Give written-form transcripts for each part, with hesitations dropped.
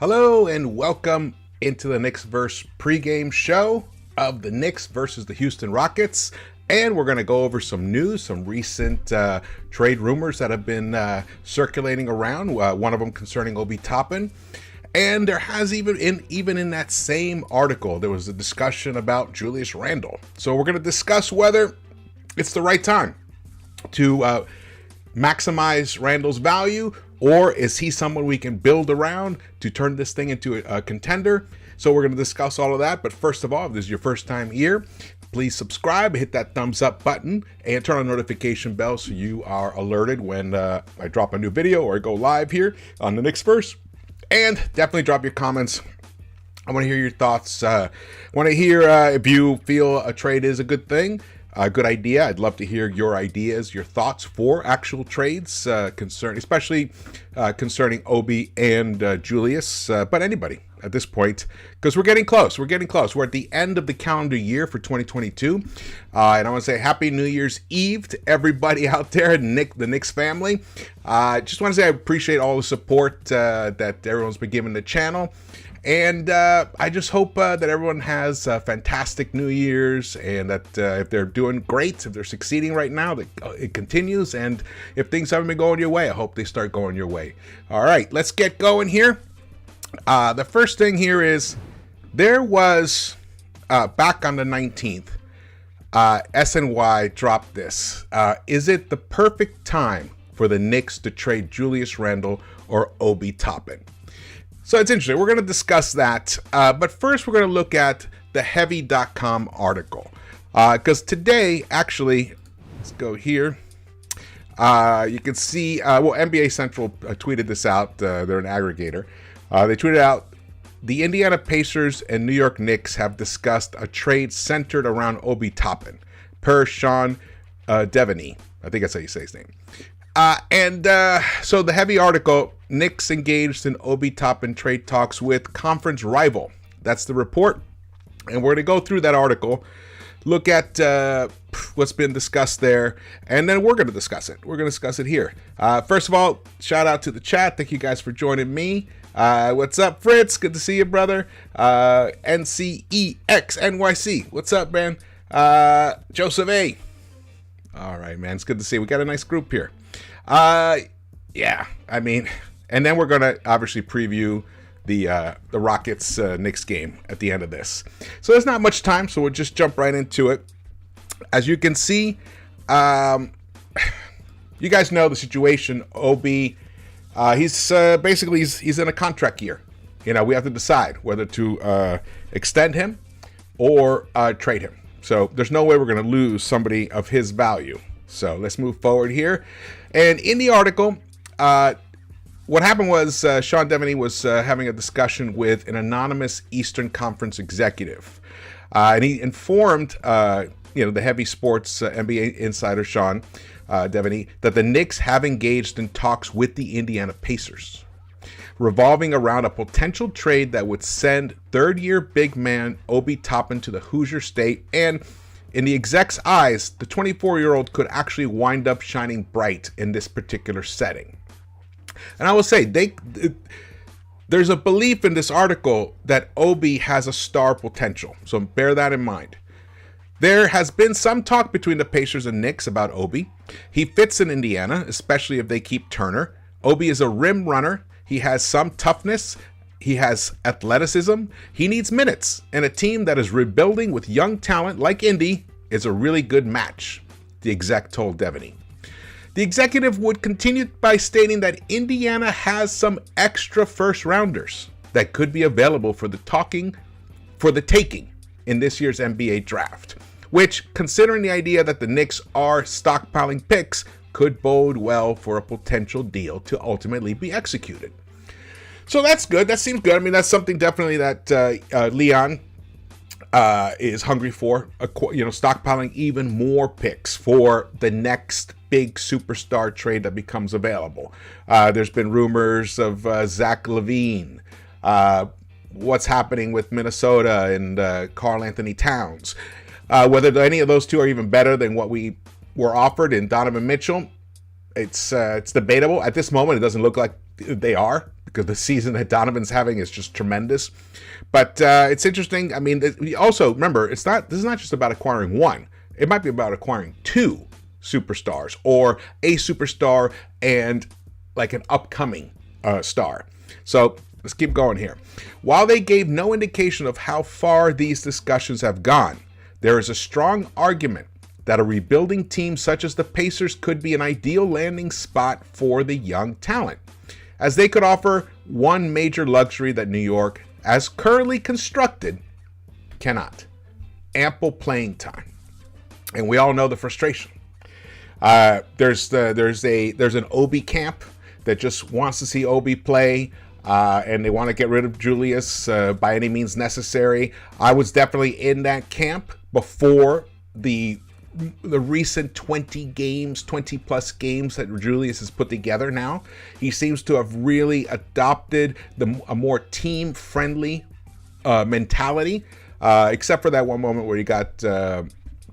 Hello and welcome into the Knicks-Verse pregame show of the Knicks versus the Houston Rockets. And we're going to go over some news, some recent trade rumors that have been circulating around, one of them concerning Obi Toppin. And there has even in that same article, there was a discussion about Julius Randle. So we're going to discuss whether it's the right time to maximize Randle's value, or is he someone we can build around to turn this thing into a contender? So we're going to discuss all of that. But first of all, if this is your first time here, please subscribe, hit that thumbs up button, and turn on the notification bell so you are alerted when I drop a new video or I go live here on the Knicks-Verse. And definitely drop your comments. I want to hear your thoughts. I want to hear if you feel a trade is a good thing. A good idea. I'd love to hear your ideas, your thoughts for actual trades, especially concerning Obi and Julius, but anybody at this point, because we're getting close. We're at the end of the calendar year for 2022, and I want to say Happy New Year's Eve to everybody out there, the Knicks family. Just want to say I appreciate all the support that everyone's been giving the channel. And I just hope that everyone has fantastic New Year's, and that if they're doing great, if they're succeeding right now, that it continues. And if things haven't been going your way, I hope they start going your way. All right, let's get going here. The first thing here is there was back on the 19th, SNY dropped this. Is it the perfect time for the Knicks to trade Julius Randle or Obi Toppin? So it's interesting. We're going to discuss that. But first, we're going to look at the Heavy.com article. Because today, actually, let's go here. You can see, NBA Central tweeted this out. They're an aggregator. They tweeted out, the Indiana Pacers and New York Knicks have discussed a trade centered around Obi Toppin, per Sean Devaney. I think that's how you say his name. So the Heavy article, Knicks engaged in Obi Toppin trade talks with conference rival. That's the report. And we're going to go through that article, look at what's been discussed there, and then we're going to discuss it. We're going to discuss it here. First of all, shout out to the chat. Thank you guys for joining me. What's up, Fritz? Good to see you, brother. NCEXNYC. What's up, man? Joseph A. All right, man. It's good to see you. We got a nice group here. Yeah, I mean, and then we're going to obviously preview the Rockets Knicks game at the end of this. So there's not much time, so we'll just jump right into it. As you can see, you guys know the situation. Obi, he's basically he's in a contract year. You know, we have to decide whether to extend him or trade him. So there's no way we're going to lose somebody of his value. So let's move forward here. And in the article, what happened was Sean Devaney was having a discussion with an anonymous Eastern Conference executive. And he informed, the Heavy Sports NBA insider Sean Devaney that the Knicks have engaged in talks with the Indiana Pacers, revolving around a potential trade that would send third-year big man Obi Toppin to the Hoosier State. And in the exec's eyes, the 24-year-old could actually wind up shining bright in this particular setting. And I will say, there's a belief in this article that Obi has a star potential. So bear that in mind. There has been some talk between the Pacers and Knicks about Obi. He fits in Indiana, especially if they keep Turner. Obi is a rim runner. He has some toughness. He has athleticism. He needs minutes. And a team that is rebuilding with young talent like Indy is a really good match, the exec told Devaney. The executive would continue by stating that Indiana has some extra first rounders that could be available for the taking in this year's NBA draft, which, considering the idea that the Knicks are stockpiling picks, could bode well for a potential deal to ultimately be executed. So that's good. That seems good. I mean, that's something definitely that Leon is hungry for, stockpiling even more picks for the next big superstar trade that becomes available. There's been rumors of Zach LaVine, what's happening with Minnesota and Karl Anthony Towns. Whether any of those two are even better than what we were offered in Donovan Mitchell, it's debatable. At this moment, it doesn't look like they are, because the season that Donovan's having is just tremendous. But it's interesting. I mean, also remember, this is not just about acquiring one. It might be about acquiring two superstars, or a superstar and like an upcoming star. So let's keep going here. While they gave no indication of how far these discussions have gone, there is a strong argument that a rebuilding team such as the Pacers could be an ideal landing spot for the young talent, as they could offer one major luxury that New York, as currently constructed, cannot: ample playing time. And we all know the frustration. There's an Obi camp that just wants to see Obi play, and they want to get rid of Julius by any means necessary. I was definitely in that camp before the recent 20 plus games that Julius has put together now. He seems to have really adopted a more team-friendly mentality, except for that one moment where he got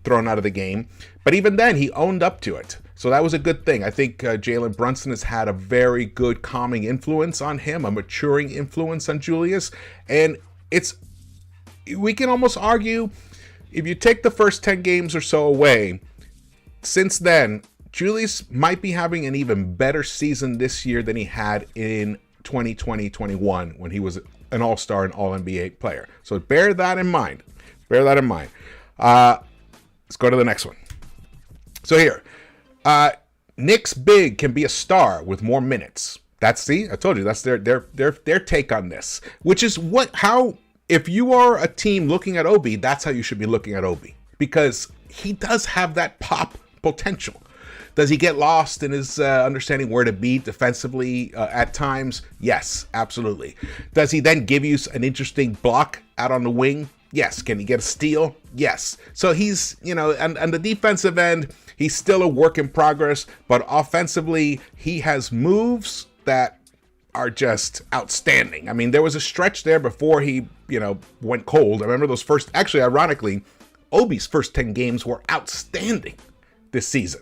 thrown out of the game. But even then, he owned up to it. So that was a good thing. I think Jalen Brunson has had a very good calming influence on him, a maturing influence on Julius. And we can almost argue, if you take the first 10 games or so away, since then, Julius might be having an even better season this year than he had in 2020-21 when he was an all-star and all-NBA player. So bear that in mind. Let's go to the next one. So here, Knicks big can be a star with more minutes. I told you, that's their take on this, which is how, if you are a team looking at Obi, that's how you should be looking at Obi, because he does have that pop potential. Does he get lost in his understanding where to be defensively at times? Yes, absolutely. Does he then give you an interesting block out on the wing? Yes. Can he get a steal? Yes. So he's, on the defensive end, he's still a work in progress, but offensively, he has moves that are just outstanding. I mean, there was a stretch there before he, went cold. I remember those ironically, Obi's first 10 games were outstanding this season.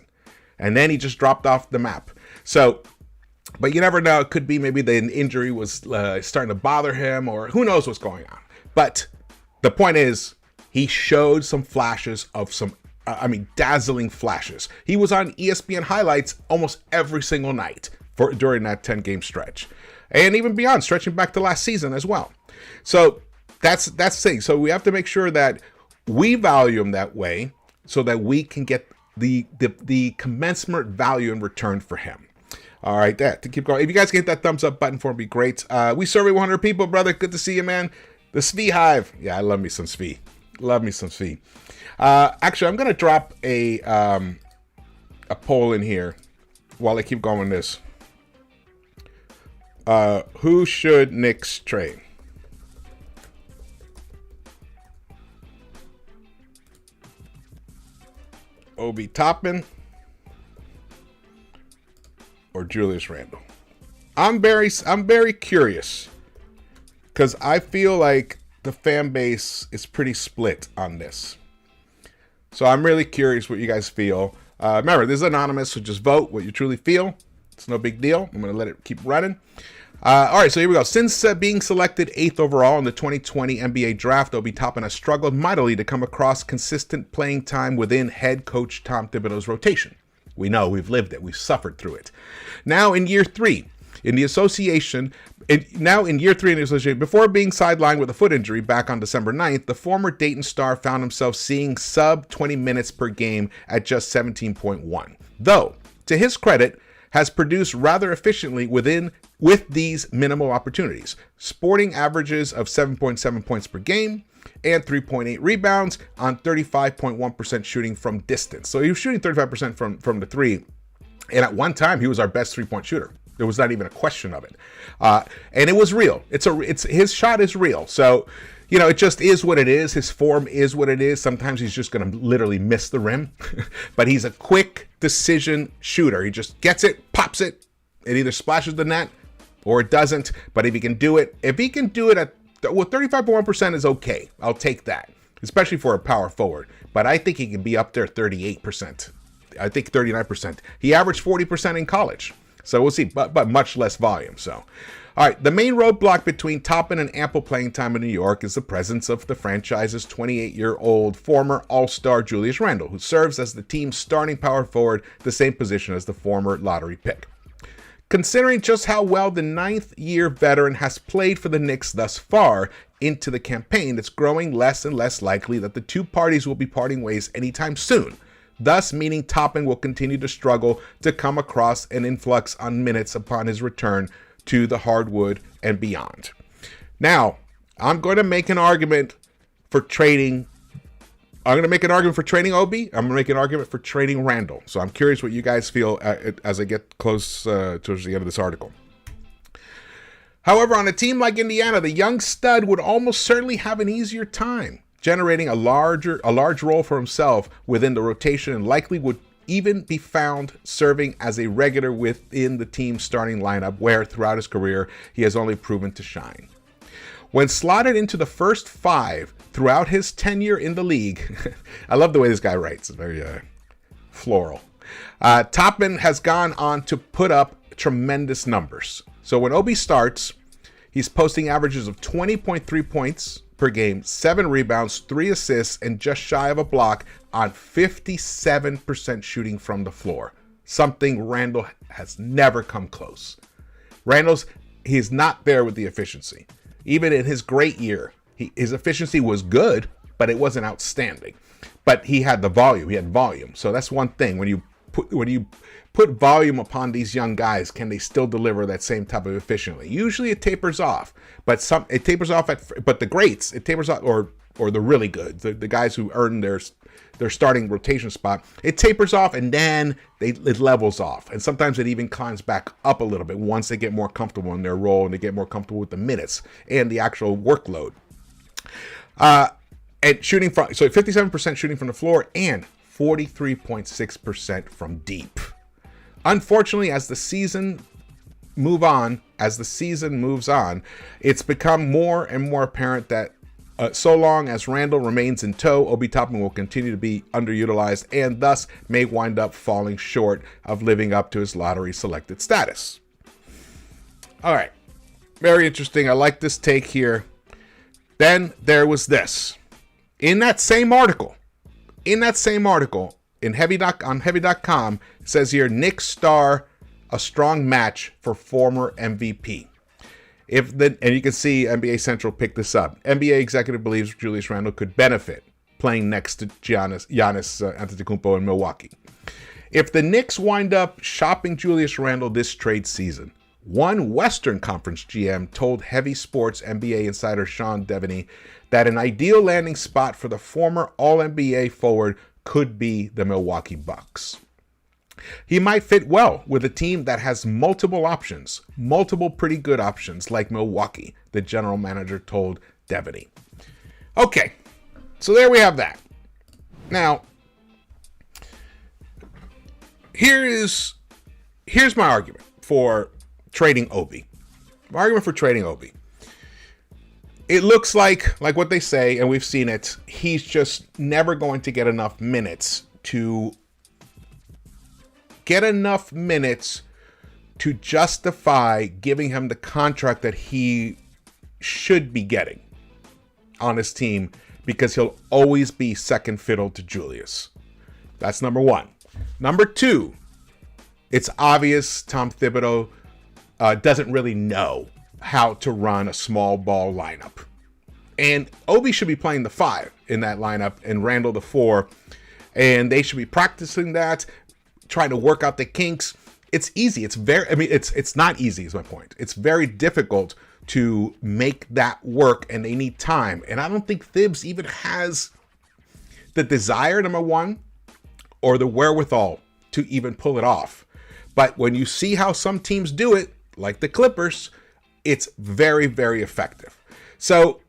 And then he just dropped off the map. So, but you never know. It could be maybe the injury was starting to bother him, or who knows what's going on. But the point is, he showed some flashes of dazzling flashes. He was on ESPN highlights almost every single night during that 10-game stretch. And even beyond, stretching back to last season as well. So that's the thing. So we have to make sure that we value him that way so that we can get the commensurate value in return for him. All right, to keep going. If you guys can hit that thumbs up button for me, it'd be great. We survey 100 people, brother. Good to see you, man. The Svi Hive. Yeah, I love me some Svi. Actually, I'm going to drop a poll in here while I keep going with this. Who should Knicks trade? Obi Toppin or Julius Randle? I'm very curious, because I feel like the fan base is pretty split on this. So I'm really curious what you guys feel. Remember, this is anonymous, so just vote what you truly feel. It's no big deal. I'm going to let it keep running. All right, so here we go. Since being selected 8th overall in the 2020 NBA draft, Obi Toppin has struggled mightily to come across consistent playing time within head coach Tom Thibodeau's rotation. We know, we've lived it. We've suffered through it. Now in year three in the association, before being sidelined with a foot injury back on December 9th, the former Dayton star found himself seeing sub 20 minutes per game at just 17.1. Though, to his credit, has produced rather efficiently with these minimal opportunities, sporting averages of 7.7 points per game and 3.8 rebounds on 35.1% shooting from distance. So he was shooting 35% from the three, and at one time he was our best three-point shooter. There was not even a question of it, and it was real. His shot is real. So, it just is what it is. His form is what it is. Sometimes he's just going to literally miss the rim, but he's a quick decision shooter. He just gets it, pops it. It either splashes the net or it doesn't. But if he can do it, at 35.1% is okay. I'll take that, especially for a power forward. But I think he can be up there 38%. I think 39%. He averaged 40% in college. So we'll see, but much less volume. So, All right, the main roadblock between Toppin and ample playing time in New York is the presence of the franchise's 28-year-old former All-Star Julius Randle, who serves as the team's starting power forward, the same position as the former lottery pick. Considering just how well the ninth-year veteran has played for the Knicks thus far into the campaign, it's growing less and less likely that the two parties will be parting ways anytime soon, thus meaning Toppin will continue to struggle to come across an influx on minutes upon his return to the hardwood and beyond. Now, I'm going to make an argument for trading. I'm going to make an argument for trading Obi. I'm going to make an argument for trading Randle. So I'm curious what you guys feel as I get close towards the end of this article. However, on a team like Indiana, the young stud would almost certainly have an easier time generating a large role for himself within the rotation, and likely would even be found serving as a regular within the team's starting lineup, where throughout his career he has only proven to shine. When slotted into the first five throughout his tenure in the league, I love the way this guy writes, it's very floral. Toppin has gone on to put up tremendous numbers. So when Obi starts, he's posting averages of 20.3 points per game, 7 rebounds, 3 assists, and just shy of a block on 57% shooting from the floor. Something Randle has never come close. He's not there with the efficiency. Even in his great year, his efficiency was good, but it wasn't outstanding. But he had the volume. He had volume. So that's one thing. When you put volume upon these young guys, can they still deliver that same type of efficiently? Usually it tapers off, but but the greats, it tapers off, or the really good, the guys who earn their starting rotation spot, it tapers off and then it levels off. And sometimes it even climbs back up a little bit once they get more comfortable in their role and they get more comfortable with the minutes and the actual workload. And shooting from, so 57% shooting from the floor and 43.6% from deep. Unfortunately, as the season moves on, it's become more and more apparent that so long as Randle remains in tow, Obi Toppin will continue to be underutilized and thus may wind up falling short of living up to his lottery selected status. All right, very interesting. I like this take here. Then there was this. In that same article, on Heavy.com, it says here, Knicks star a strong match for former MVP. And you can see NBA Central pick this up. NBA executive believes Julius Randle could benefit playing next to Giannis Antetokounmpo in Milwaukee. If the Knicks wind up shopping Julius Randle this trade season, one Western Conference GM told Heavy Sports NBA insider Sean Devaney that an ideal landing spot for the former All-NBA forward could be the Milwaukee Bucks. He might fit well with a team that has multiple options, multiple pretty good options like Milwaukee, the general manager told Devaney. Okay, so there we have that. Now, here's my argument for trading Obi. It looks like what they say, and we've seen it, he's just never going to get enough minutes to justify giving him the contract that he should be getting on his team, because he'll always be second fiddle to Julius. That's number one. Number two, it's obvious Tom Thibodeau doesn't really know how to run a small ball lineup. And Obi should be playing the 5 in that lineup and Randle the 4. And they should be practicing that, trying to work out the kinks. It's easy. It's not easy is my point. It's very difficult to make that work, and they need time. And I don't think Thibs even has the desire, number one, or the wherewithal to even pull it off. But when you see how some teams do it, like the Clippers, it's very, very effective. So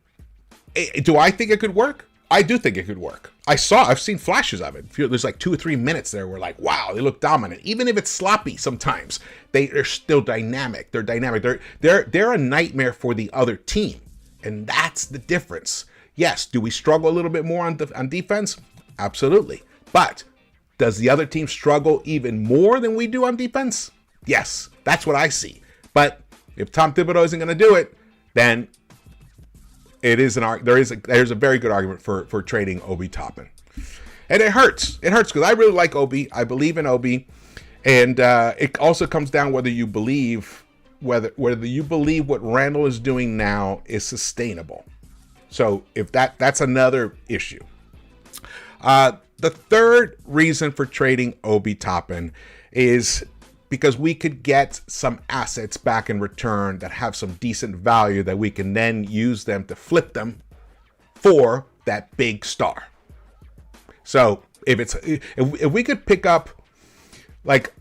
do I think it could work? I do think it could work. I've seen flashes of it. There's like 2 or 3 minutes there where like, wow, they look dominant. Even if it's sloppy sometimes, they're still dynamic. They're dynamic. They're a nightmare for the other team. And that's the difference. Yes, do we struggle a little bit more on defense? Absolutely. But does the other team struggle even more than we do on defense? Yes, that's what I see. But If Tom Thibodeau isn't going to do it, then there's a very good argument for trading Obi Toppin. And it hurts. It hurts because I really like Obi. I believe in Obi. And it also comes down whether you believe what Randle is doing now is sustainable. So if that's another issue. The third reason for trading Obi Toppin is because we could get some assets back in return that have some decent value that we can then use them to flip them for that big star. So if we could pick up like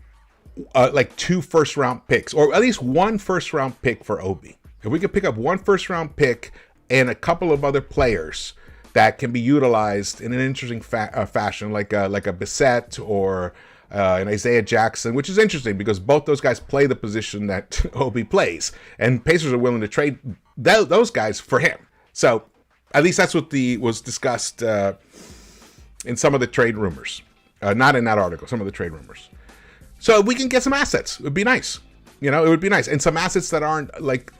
2 first-round picks, or at least 1 first-round pick for Obi, if we could pick up 1 first-round pick and a couple of other players that can be utilized in an interesting fashion, like a Bissett or an Isaiah Jackson, which is interesting because both those guys play the position that Obi plays, and Pacers are willing to trade those guys for him. So at least that's what was discussed in some of the trade rumors, not in that article. Some of the trade rumors. So we can get some assets. It would be nice. It would be nice, and some assets that aren't like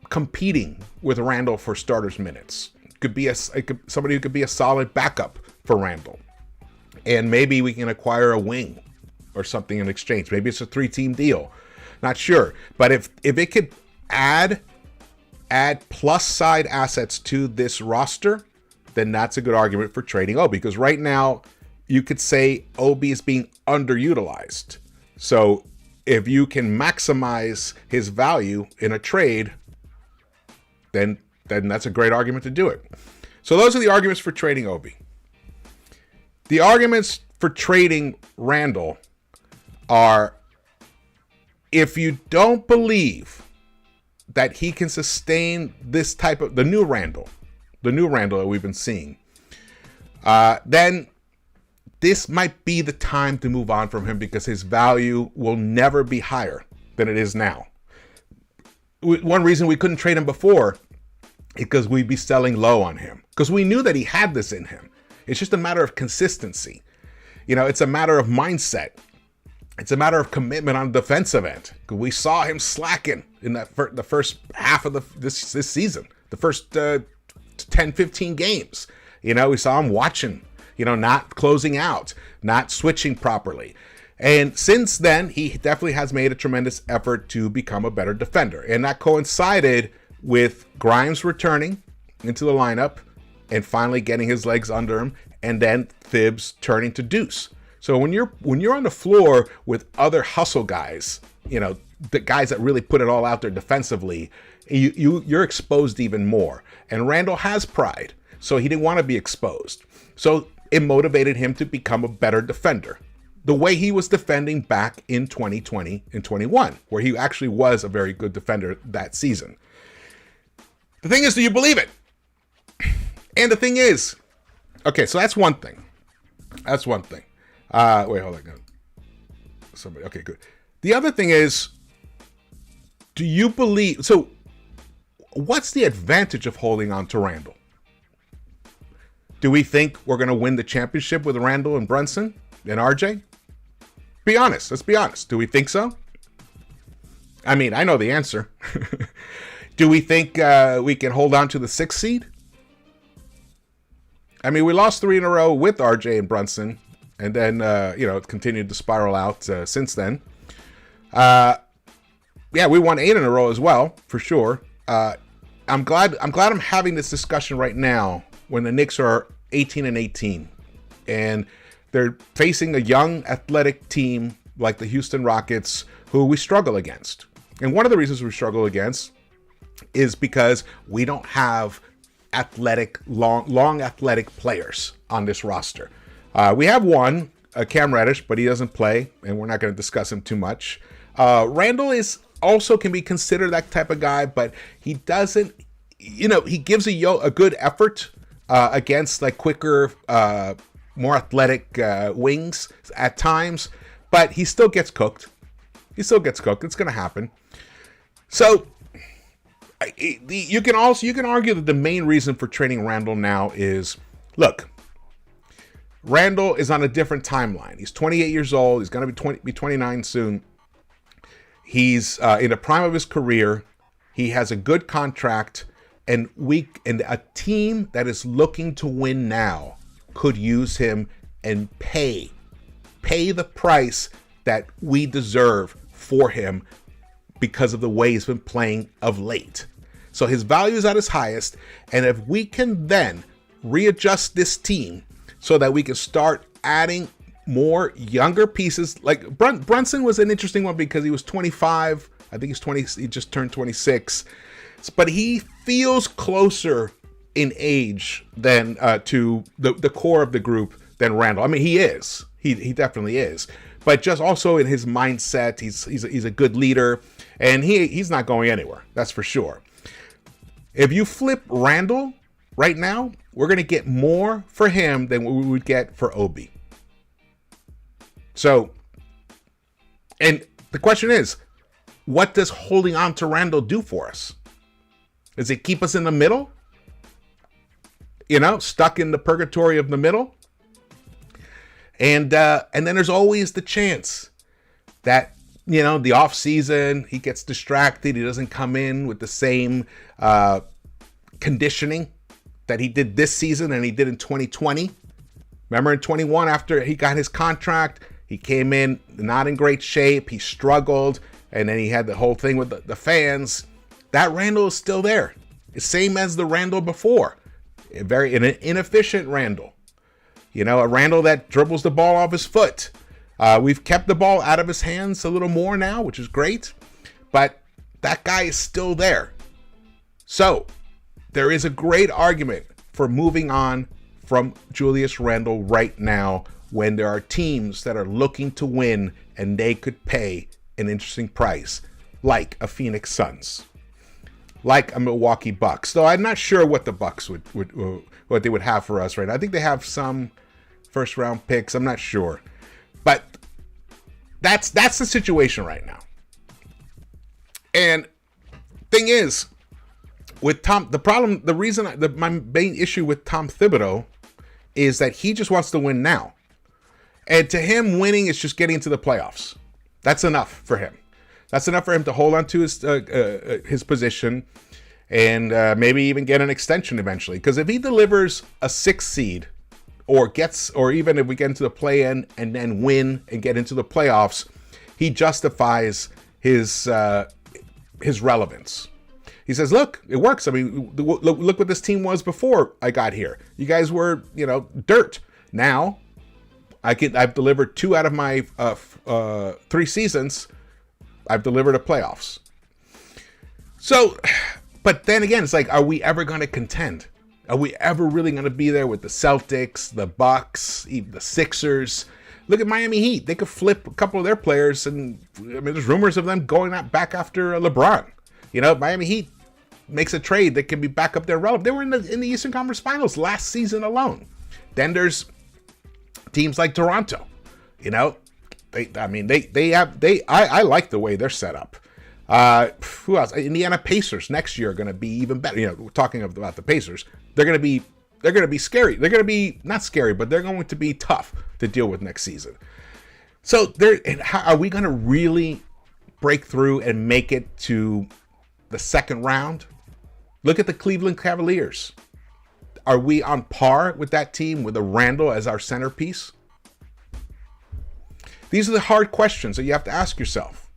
competing with Randle for starters minutes. Could be somebody who could be a solid backup for Randle. And maybe we can acquire a wing or something in exchange. Maybe it's a 3-team deal. Not sure. But if it could add plus side assets to this roster, then that's a good argument for trading Obi. Because right now, you could say Obi is being underutilized. So if you can maximize his value in a trade, then that's a great argument to do it. So those are the arguments for trading Obi. The arguments for trading Randle are, if you don't believe that he can sustain this type of, the new Randle that we've been seeing, then this might be the time to move on from him because his value will never be higher than it is now. One reason we couldn't trade him before is because we'd be selling low on him because we knew that he had this in him. It's just a matter of consistency. It's a matter of mindset. It's a matter of commitment on the defensive end. We saw him slacking in the first half of this season, the first 10, 15 games. We saw him watching, not closing out, not switching properly. And since then, he definitely has made a tremendous effort to become a better defender. And that coincided with Grimes returning into the lineup and finally getting his legs under him, and then Thibs turning to Deuce. So when you're on the floor with other hustle guys, the guys that really put it all out there defensively, you're exposed even more. And Randle has pride, so he didn't want to be exposed. So it motivated him to become a better defender, the way he was defending back in 2020 and 21, where he actually was a very good defender that season. The thing is, do you believe it? And the thing is, okay, so that's one thing. That's one thing. Wait, hold on. Somebody. Okay, good. The other thing is, do you believe? So, what's the advantage of holding on to Randle? Do we think we're going to win the championship with Randle and Brunson and RJ? Be honest. Let's be honest. Do we think so? I mean, I know the answer. Do we think we can hold on to the 6th seed? I mean, we lost 3 in a row with RJ and Brunson, and then it continued to spiral out since then. We won 8 in a row as well, for sure. I'm glad I'm having this discussion right now when the Knicks are 18-18, and they're facing a young, athletic team like the Houston Rockets, who we struggle against. And one of the reasons we struggle against is because we don't have long athletic players on this roster. We have one, Cam Reddish, but he doesn't play, and we're not going to discuss him too much. Randle can be considered that type of guy, but he doesn't. He gives a good effort against like quicker, more athletic wings at times, but he still gets cooked. It's going to happen. So. You can argue that the main reason for trading Randle now is, look, Randle is on a different timeline. He's 28 years old. He's going to be 29 soon. He's in the prime of his career. He has a good contract, and a team that is looking to win now could use him and pay the price that we deserve for him because of the way he's been playing of late. So his value is at his highest, and if we can then readjust this team so that we can start adding more younger pieces, like Brunson was an interesting one because he was 25. I think he's 20. He just turned 26, but he feels closer in age than to the core of the group than Randle. I mean, he is. He definitely is. But just also in his mindset, he's a good leader, and he's not going anywhere. That's for sure. If you flip Randle right now, we're going to get more for him than what we would get for Obi. So, and the question is, what does holding on to Randle do for us? Does it keep us in the middle? Stuck in the purgatory of the middle? And then there's always the chance that, the off season, he gets distracted. He doesn't come in with the same conditioning that he did this season and he did in 2020. Remember in 21, after he got his contract, he came in not in great shape. He struggled, and then he had the whole thing with the fans. That Randle is still there. It's same as the Randle before. An inefficient Randle. A Randle that dribbles the ball off his foot. We've kept the ball out of his hands a little more now, which is great. But that guy is still there. So there is a great argument for moving on from Julius Randle right now when there are teams that are looking to win and they could pay an interesting price, like a Phoenix Suns, like a Milwaukee Bucks. Though I'm not sure what the Bucks what they would have for us right now. I think they have some first round picks. I'm not sure, but that's the situation right now. And thing is, with Tom, my main issue with Tom Thibodeau is that he just wants to win now. And to him, winning is just getting into the playoffs. That's enough for him. That's enough for him to hold on to his position and maybe even get an extension eventually. Because if he delivers a 6th seed, or even if we get into the play-in and then win and get into the playoffs, he justifies his relevance. He says, "Look, it works. I mean, look what this team was before I got here. You guys were, dirt. Now, I've delivered 2 out of my 3 seasons. I've delivered a playoffs." So, but then again, it's like, are we ever going to contend? Are we ever really going to be there with the Celtics, the Bucks, even the Sixers? Look at Miami Heat. They could flip a couple of their players, and there's rumors of them going back after LeBron. Miami Heat makes a trade that can be back up there relevant. They were in the Eastern Conference Finals last season alone. Then there's teams like Toronto. I like the way they're set up. Who else? Indiana Pacers next year are going to be even better. We're talking about the Pacers. They're going to be scary. They're going to be not scary, but they're going to be tough to deal with next season. So are we going to really break through and make it to the second round? Look at the Cleveland Cavaliers. Are we on par with that team with a Randle as our centerpiece? These are the hard questions that you have to ask yourself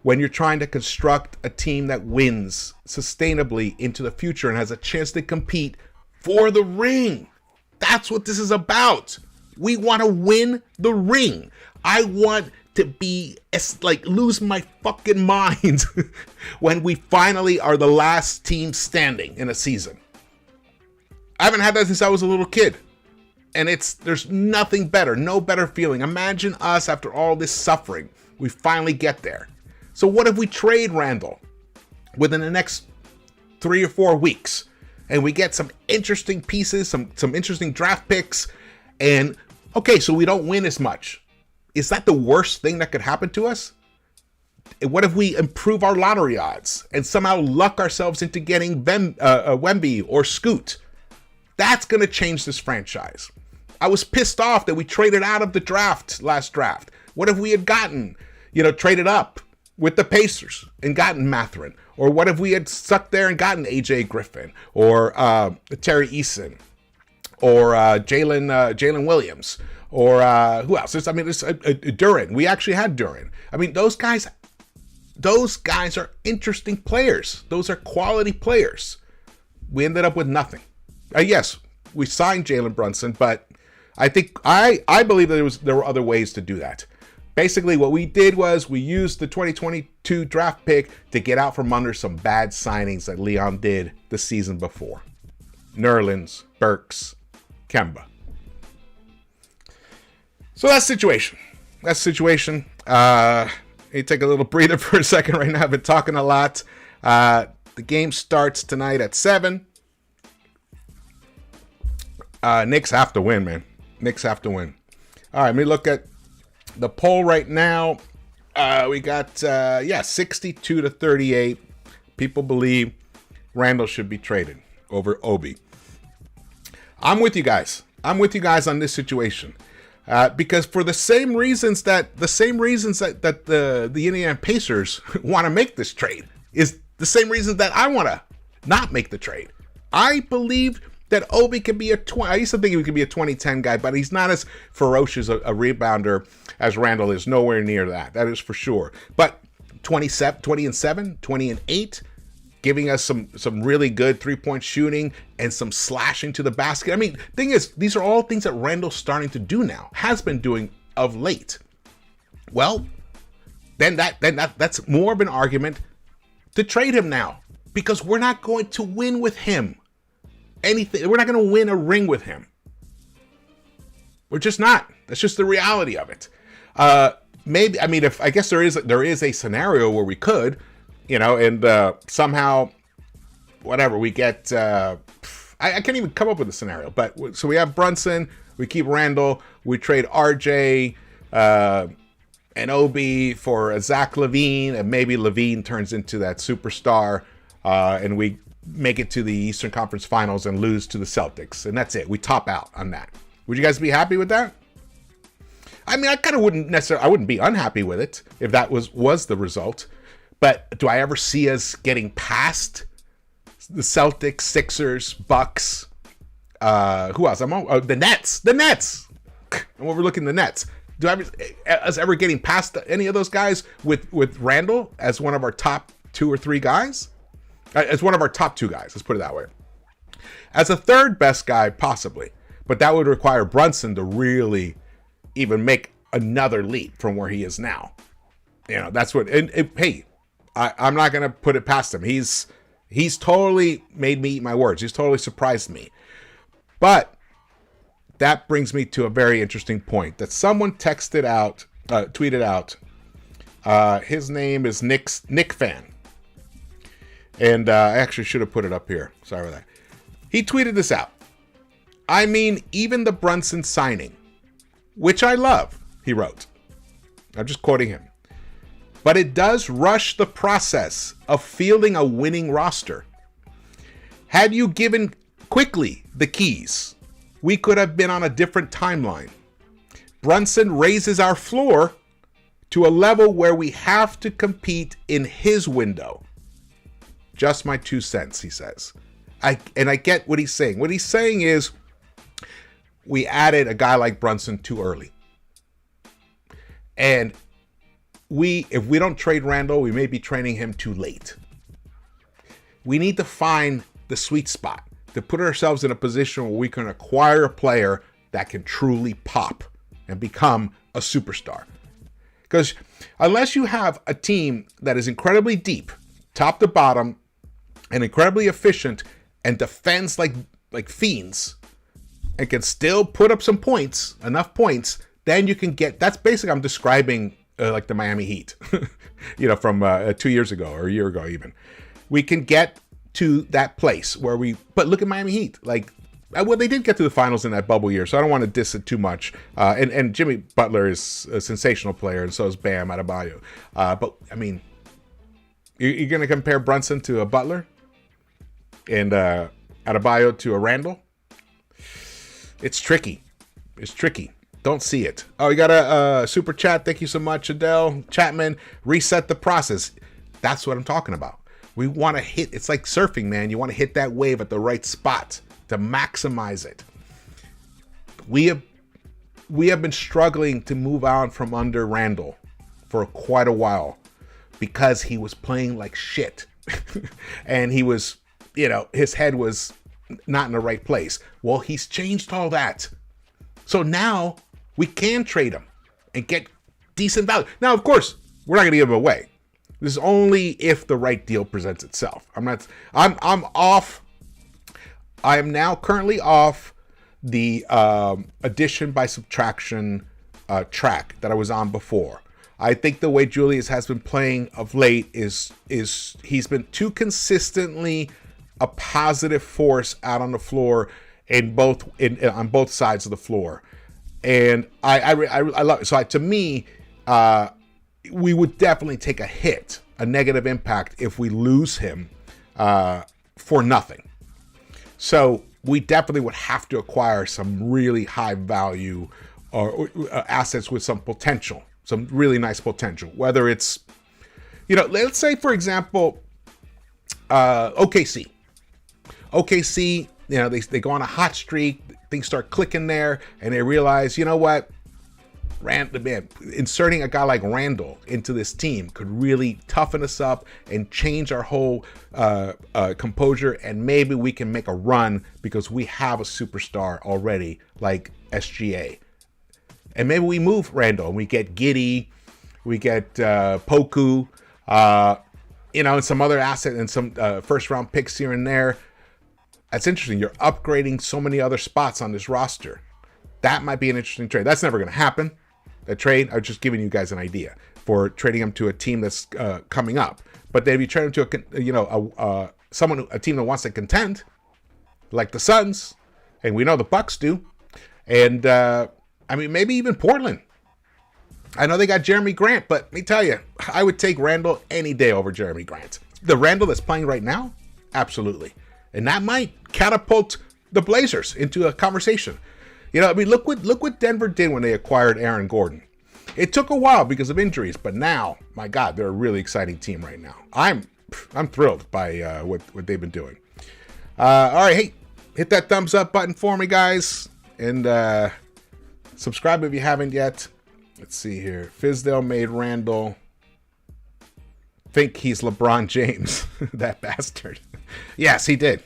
when you're trying to construct a team that wins sustainably into the future and has a chance to compete for the ring. That's what this is about. We want to win the ring. I want to be lose my fucking mind when we finally are the last team standing in a season. I haven't had that since I was a little kid. And there's nothing better, no better feeling. Imagine us after all this suffering. We finally get there. So what if we trade Randle within the next 3 or 4 weeks and we get some interesting pieces, some interesting draft picks, and okay, so we don't win as much. Is that the worst thing that could happen to us? What if we improve our lottery odds and somehow luck ourselves into getting Wemby or Scoot? That's going to change this franchise. I was pissed off that we traded out of the last draft. What if we had gotten, traded up with the Pacers and gotten Mathurin? Or what if we had stuck there and gotten AJ Griffin or Terry Eason or Jalen Williams or who else? There's Duran. We actually had Duran. I mean, those guys are interesting players. Those are quality players. We ended up with nothing. Yes, we signed Jalen Brunson, but I think I believe that there were other ways to do that. Basically, what we did was we used the 2022 draft pick to get out from under some bad signings that Leon did the season before. Nerlens, Burks, Kemba. So that's the situation. Let me take a little breather for a second right now. I've been talking a lot. The game starts tonight at 7. Knicks have to win, man. Knicks have to win. All right, let me look at the poll right now. We got 62 to 38. People believe Randle should be traded over Obi. I'm with you guys. on this situation. Because for the same reasons that the Indiana Pacers want to make this trade is the same reasons that I want to not make the trade. I believe that Obi can be I used to think he could be a 2010 guy, but he's not as ferocious a rebounder as Randle is. Nowhere near that. That is for sure. But 20-7, 20-8, giving us some really good three-point shooting and some slashing to the basket. I mean, thing is, these are all things that Randle's starting to do now, has been doing of late. Well, then that's more of an argument to trade him now, because we're not going to win with him. We're not going to win a ring with him. We're just not. That's just the reality of it. Maybe, I mean, I guess there is a scenario where we could, and somehow, whatever, we get, I can't even come up with a scenario, but so we have Brunson, we keep Randle, we trade RJ and Obi for Zach LaVine, and maybe LaVine turns into that superstar, and we make it to the Eastern Conference Finals and lose to the Celtics, and that's it. We top out on that. Would you guys be happy with that? I mean, I kind of wouldn't be unhappy with it if that was the result. But do I ever see us getting past the Celtics, Sixers, Bucks? Who else? The Nets. The Nets. I'm overlooking the Nets. Do I us ever getting past any of those guys with Randle as one of our top 2 or 3 guys? As one of our top 2 guys. Let's put it that way. As a third best guy, possibly. But that would require Brunson to really even make another leap from where he is now. That's what. Hey, I'm not gonna put it past him. He's totally made me eat my words. He's totally surprised me. But that brings me to a very interesting point that someone tweeted out. His name is Nick Fan, and I actually should have put it up here. Sorry about that. He tweeted this out. I mean, even the Brunson signing, which I love, he wrote. I'm just quoting him. But it does rush the process of fielding a winning roster. Had you given quickly the keys, we could have been on a different timeline. Brunson raises our floor to a level where we have to compete in his window. Just my 2 cents, he says. I get what he's saying. What he's saying is, we added a guy like Brunson too early. And if we don't trade Randle, we may be trading him too late. We need to find the sweet spot to put ourselves in a position where we can acquire a player that can truly pop and become a superstar. Because unless you have a team that is incredibly deep, top to bottom, and incredibly efficient and defends like fiends, and can still put up some points, enough points, then you can get, that's basically, I'm describing like the Miami Heat, from 2 years ago or a year ago even. We can get to that place where but look at Miami Heat. Well, they did get to the finals in that bubble year, so I don't want to diss it too much. And Jimmy Butler is a sensational player, and so is Bam Adebayo. But, I mean, you're going to compare Brunson to a Butler and Adebayo to a Randle? It's tricky. Don't see it. Oh, you got a super chat. Thank you so much, Adele Chapman. Reset the process. That's what I'm talking about. We want to hit. It's like surfing, man. You want to hit that wave at the right spot to maximize it. We have been struggling to move on from under Randle for quite a while because he was playing like shit. And he was, his head was not in the right place. Well, he's changed all that. So now we can trade him and get decent value. Now, of course, we're not going to give him away. This is only if the right deal presents itself. I'm off. I am now currently off the addition by subtraction track that I was on before. I think the way Julius has been playing of late is he's been too consistently a positive force out on the floor on both sides of the floor, and I love it. So to me, we would definitely take a hit, a negative impact if we lose him for nothing. So we definitely would have to acquire some really high value or assets with some potential, some really nice potential. Whether it's, let's say, for example, OKC. OKC, they go on a hot streak, things start clicking there, and they realize, what? Inserting a guy like Randle into this team could really toughen us up and change our whole composure, and maybe we can make a run because we have a superstar already like SGA. And maybe we move Randle and we get Giddey, we get Poku, and some other asset and some first round picks here and there. That's interesting. You're upgrading so many other spots on this roster. That might be an interesting trade. That's never going to happen. A trade, I was just giving you guys an idea for trading him to a team that's coming up. But then if you trade him to a team that wants to contend, like the Suns, and we know the Bucks do, and maybe even Portland. I know they got Jeremy Grant, but let me tell you, I would take Randle any day over Jeremy Grant. The Randle that's playing right now, absolutely, and that might catapult the Blazers into a conversation. Look what Denver did when they acquired Aaron Gordon. It took a while because of injuries, but now, my God, they're a really exciting team right now. I'm thrilled by what they've been doing. All right, hey, hit that thumbs up button for me, guys, and subscribe if you haven't yet. Let's see here. Fizdale made Randle think he's LeBron James. That bastard. Yes, he did.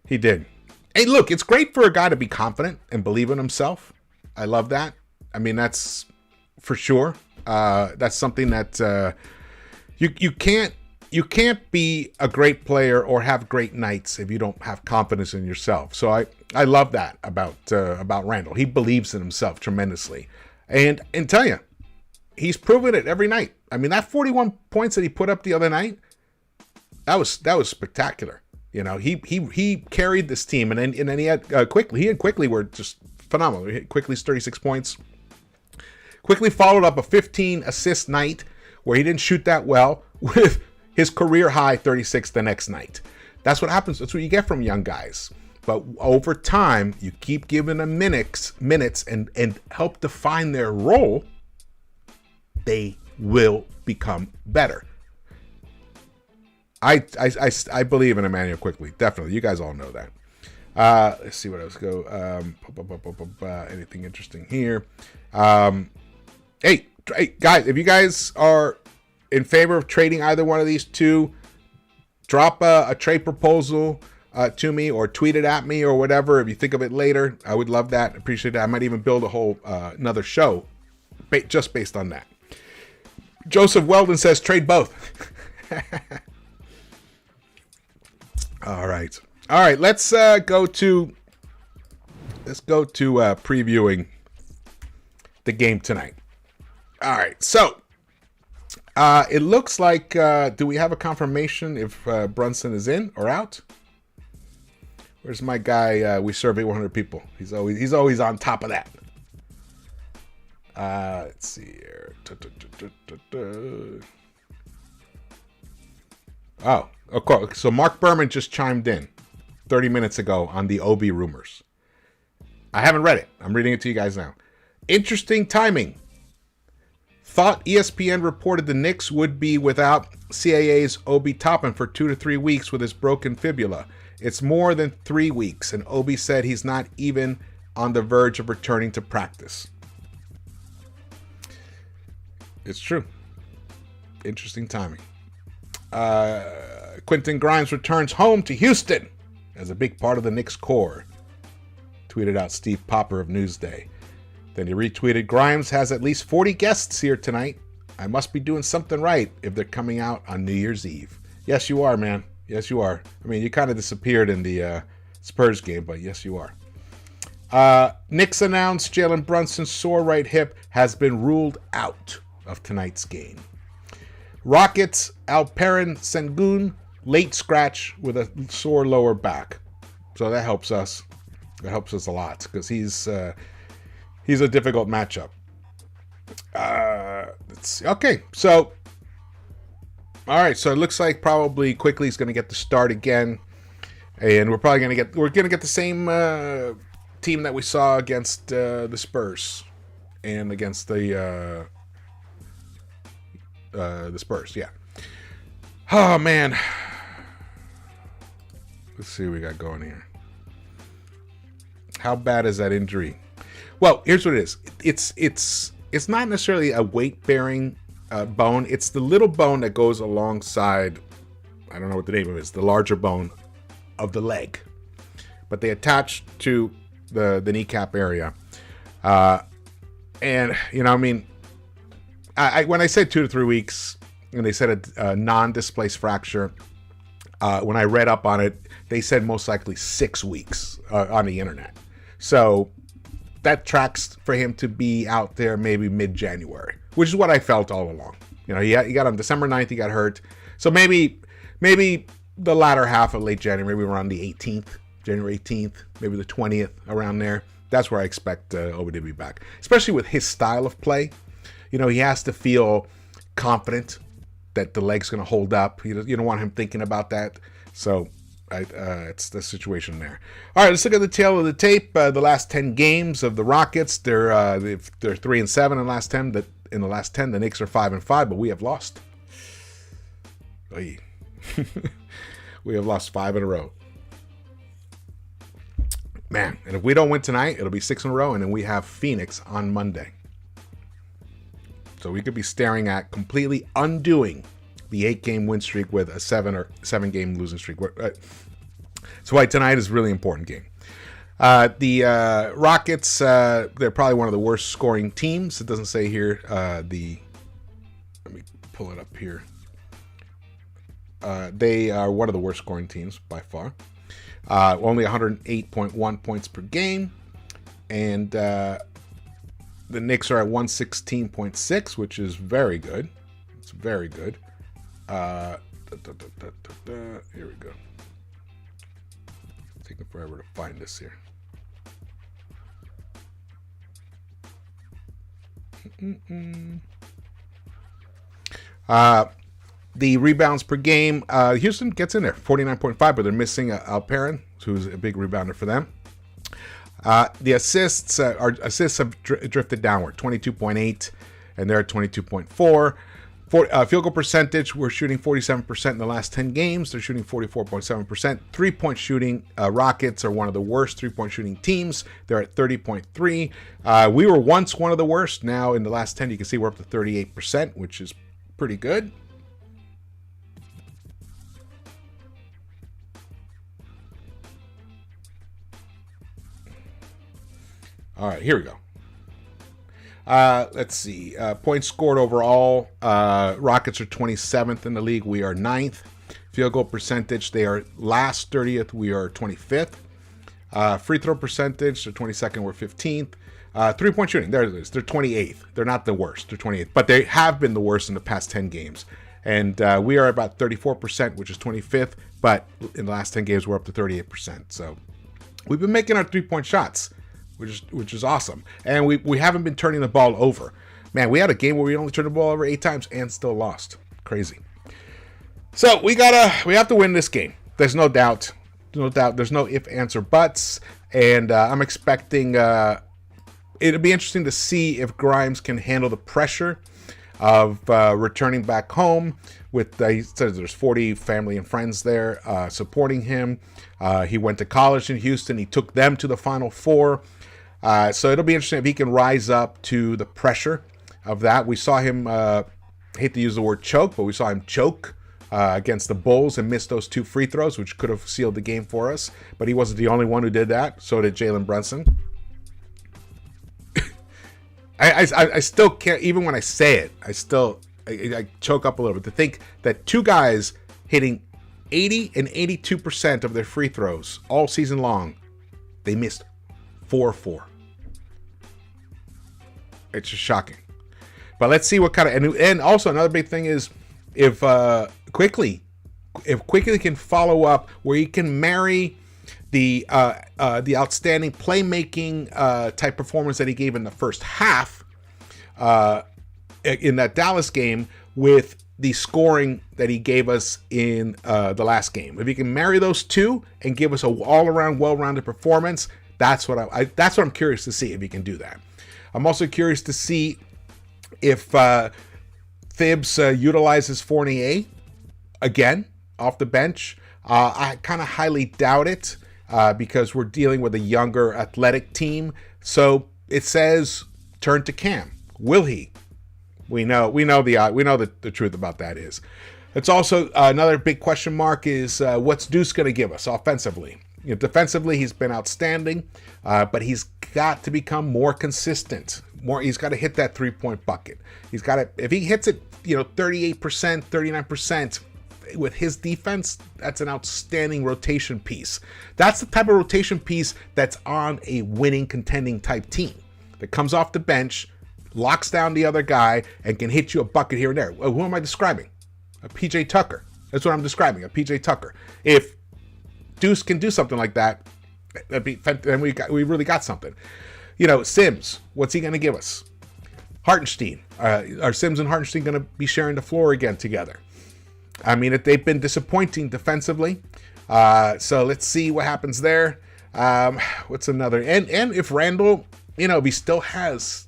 He did. Hey, look, it's great for a guy to be confident and believe in himself. I love that. That's for sure. That's something that you can't be a great player or have great nights if you don't have confidence in yourself. So I love that about Randle. He believes in himself tremendously, and tell you, he's proven it every night. That 41 points that he put up the other night, that was spectacular. He carried this team, and then he had Quickly. He and Quickly were just phenomenal. Quickly's 36 points. Quickly followed up a 15 assist night where he didn't shoot that well with his career high 36 the next night. That's what happens. That's what you get from young guys. But over time, you keep giving them minutes and help define their role, they will become better. I believe in Emmanuel Quickly. Definitely. You guys all know that. Let's see what else go. Anything interesting here? Hey, guys, if you guys are in favor of trading either one of these two, drop a trade proposal to me or tweet it at me or whatever. If you think of it later, I would love that. Appreciate that. I might even build a whole another show just based on that. Joseph Weldon says trade both. All right. Let's go to previewing the game tonight. All right. So it looks like do we have a confirmation if Brunson is in or out? Where's my guy? We survey 100 people. He's always on top of that. Let's see here. Oh, okay. So Mark Berman just chimed in 30 minutes ago on the Obi rumors. I haven't read it. I'm reading it to you guys now. Interesting timing. Thought ESPN reported the Knicks would be without CAA's Obi Toppin for 2 to 3 weeks with his broken fibula. It's more than 3 weeks, and Obi said he's not even on the verge of returning to practice. It's true. Interesting timing. Quentin Grimes returns home to Houston as a big part of the Knicks core, tweeted out Steve Popper of Newsday. Then he retweeted, Grimes has at least 40 guests here tonight. I must be doing something right if they're coming out on New Year's Eve. Yes, you are, man. Yes, you are. I mean, you kind of disappeared in the Spurs game, but yes, you are. Knicks announced Jalen Brunson's sore right hip has been ruled out of tonight's game. Rockets, Alperen Sengun, late scratch with a sore lower back. So that helps us. That helps us a lot because he's a difficult matchup. Let's see. Okay, so all right, so it looks like probably quickly he's going to get the start again, and we're probably going to get the same team that we saw against the Spurs and against the Spurs. Yeah. Oh man. Let's see what we got going here. How bad is that injury? Well, here's what it is. It's not necessarily a weight-bearing bone. It's the little bone that goes alongside, I don't know what the name of it is, the larger bone of the leg. But they attach to the kneecap area. And, you know, I mean, when I said 2 to 3 weeks, and they said a non-displaced fracture, when I read up on it, they said most likely 6 weeks on the internet. So that tracks for him to be out there maybe mid-January, which is what I felt all along. You know, he got on December 9th, he got hurt. So maybe the latter half of late January, maybe around the 18th, January 18th, maybe the 20th, around there. That's where I expect Obi to be back, especially with his style of play. You know, he has to feel confident that the leg's going to hold up. You don't want him thinking about that. So it's the situation there. All right, let's look at the tail of the tape. The last 10 games of the Rockets, they're 3-7 in the last 10. In the last 10, the Knicks are 5-5, but we have lost. We have lost 5 in a row. Man, and if we don't win tonight, it'll be 6 in a row, and then we have Phoenix on Monday. So we could be staring at completely undoing the 8-game win streak with a 7-game losing streak. So why tonight is a really important game. The Rockets, they're probably one of the worst scoring teams. It doesn't say here. Let me pull it up here. They are one of the worst scoring teams by far. Only 108.1 points per game. And the Knicks are at 116.6, which is very good. It's very good. Here we go. It's taking forever to find this here. The rebounds per game, Houston gets in there, 49.5, but they're missing Alperen, who's a big rebounder for them. The assists have drifted downward, 22.8, and they're at 22.4. Field goal percentage, we're shooting 47% in the last 10 games. They're shooting 44.7%. Three-point shooting, Rockets are one of the worst three-point shooting teams. They're at 30.3. We were once one of the worst. Now in the last 10, you can see we're up to 38%, which is pretty good. All right, here we go. Let's see. Points scored overall. Rockets are 27th in the league. We are 9th. Field goal percentage, they are last 30th. We are 25th. Free throw percentage, they're 22nd. We're 15th. Three-point shooting, there it is. They're 28th. They're not the worst. They're 28th. But they have been the worst in the past 10 games. And we are about 34%, which is 25th. But in the last 10 games, we're up to 38%. So we've been making our three-point shots, which is awesome. And we haven't been turning the ball over. Man, we had a game where we only turned the ball over 8 times and still lost. Crazy. So we have to win this game. There's no doubt. No doubt. There's no if, ands, or buts. And I'm expecting it'll be interesting to see if Grimes can handle the pressure of returning back home. He says there's 40 family and friends there supporting him. He went to college in Houston. He took them to the Final Four. So it'll be interesting if he can rise up to the pressure of that. We saw him, hate to use the word choke, but we saw him choke against the Bulls and missed those 2 free throws, which could have sealed the game for us. But he wasn't the only one who did that. So did Jalen Brunson. I still can't, even when I say it, I choke up a little bit to think that 2 guys hitting 80 and 82% of their free throws all season long, they missed 4-4. It's just shocking. But let's see what kind of, and also another big thing is if Quickly can follow up where he can marry the outstanding playmaking type performance that he gave in the first half in that Dallas game with the scoring that he gave us in the last game. If he can marry those two and give us an all-around, well-rounded performance, that's what I'm curious to see if he can do that. I'm also curious to see if Thibs utilizes Fournier again off the bench. I kind of highly doubt it because we're dealing with a younger athletic team. So it says turn to Cam. Will he? We know the truth about that is. It's also another big question mark is what's Deuce going to give us offensively? Defensively, he's been outstanding, but he's got to become more consistent. He's got to hit that 3-point bucket. He's got to, if he hits it, 38%, 39% with his defense, that's an outstanding rotation piece. That's the type of rotation piece that's on a winning, contending type team that comes off the bench, locks down the other guy, and can hit you a bucket here and there. Who am I describing? A PJ Tucker. That's what I'm describing, a PJ Tucker. If Deuce can do something like that, then we really got something. Sims, what's he going to give us? Hartenstein. Are Sims and Hartenstein going to be sharing the floor again together? I mean, they've been disappointing defensively. So let's see what happens there. What's another? And if Randle, if he still has,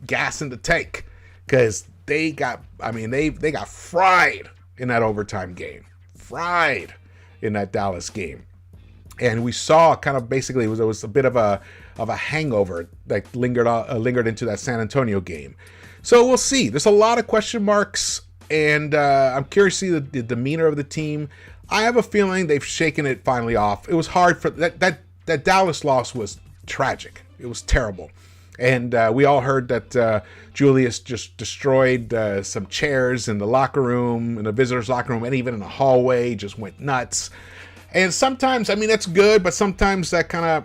gas in the tank, because they got fried in that overtime game. Fried in that Dallas game. And we saw kind of basically it was a bit of a hangover that lingered into that San Antonio game. So we'll see. There's a lot of question marks, and I'm curious to see the demeanor of the team. I have a feeling they've shaken it finally off. It was hard for that Dallas loss was tragic. It was terrible. And we all heard that Julius just destroyed some chairs in the locker room, in the visitors' locker room, and even in the hallway, just went nuts. And sometimes, that's good, but sometimes that kind of,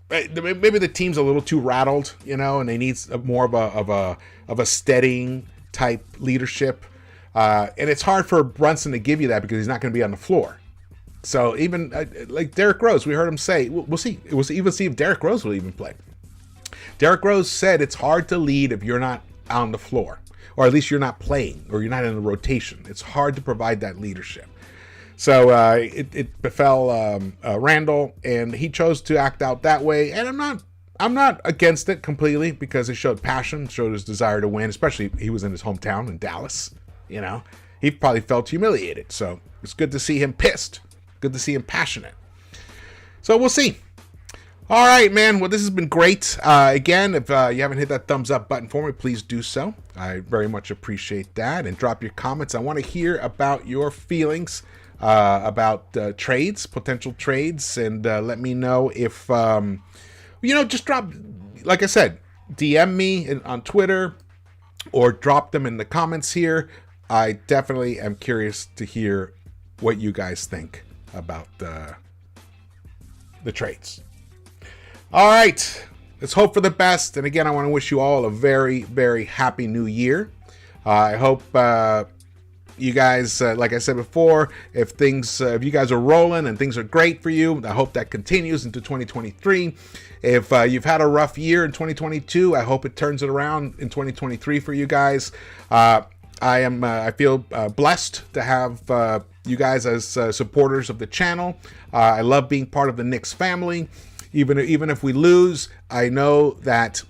maybe the team's a little too rattled, and they need more of a steadying type leadership. And it's hard for Brunson to give you that because he's not going to be on the floor. So even like Derrick Rose, we heard him say, we'll see. We'll even see if Derrick Rose will even play. Derrick Rose said it's hard to lead if you're not on the floor, or at least you're not playing, or you're not in a rotation. It's hard to provide that leadership. So it befell Randle, and he chose to act out that way. And I'm not against it completely because it showed passion, showed his desire to win. Especially he was in his hometown in Dallas. He probably felt humiliated. So it's good to see him pissed. Good to see him passionate. So we'll see. All right, man. Well, this has been great. Again, if you haven't hit that thumbs up button for me, please do so. I very much appreciate that. And drop your comments. I want to hear about your feelings about trades, potential trades, and let me know if, just drop, like I said, DM me on Twitter or drop them in the comments here. I definitely am curious to hear what you guys think about the trades. All right, let's hope for the best. And again, I want to wish you all a very, very happy new year. I hope you guys, like I said before, if you guys are rolling and things are great for you, I hope that continues into 2023. If you've had a rough year in 2022, I hope it turns it around in 2023 for you guys. I feel blessed to have you guys as supporters of the channel. I love being part of the Knicks family. Even if we lose, I know that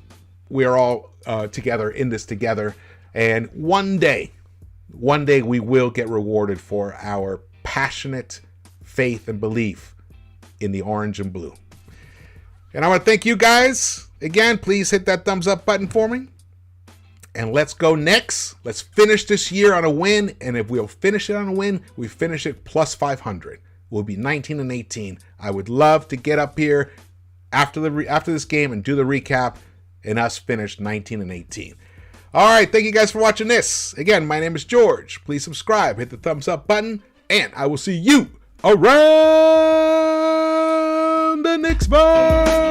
we are all together in this together. And one day we will get rewarded for our passionate faith and belief in the orange and blue. And I want to thank you guys. Again, please hit that thumbs up button for me. And let's go Knicks. Let's finish this year on a win. And if we'll finish it on a win, we finish it plus 500. We'll be 19-18. I would love to get up here after this game and do the recap and us finish 19-18. All right, thank you guys for watching this. Again, my name is George. Please subscribe, hit the thumbs up button, and I will see you around the Knicks-Verse.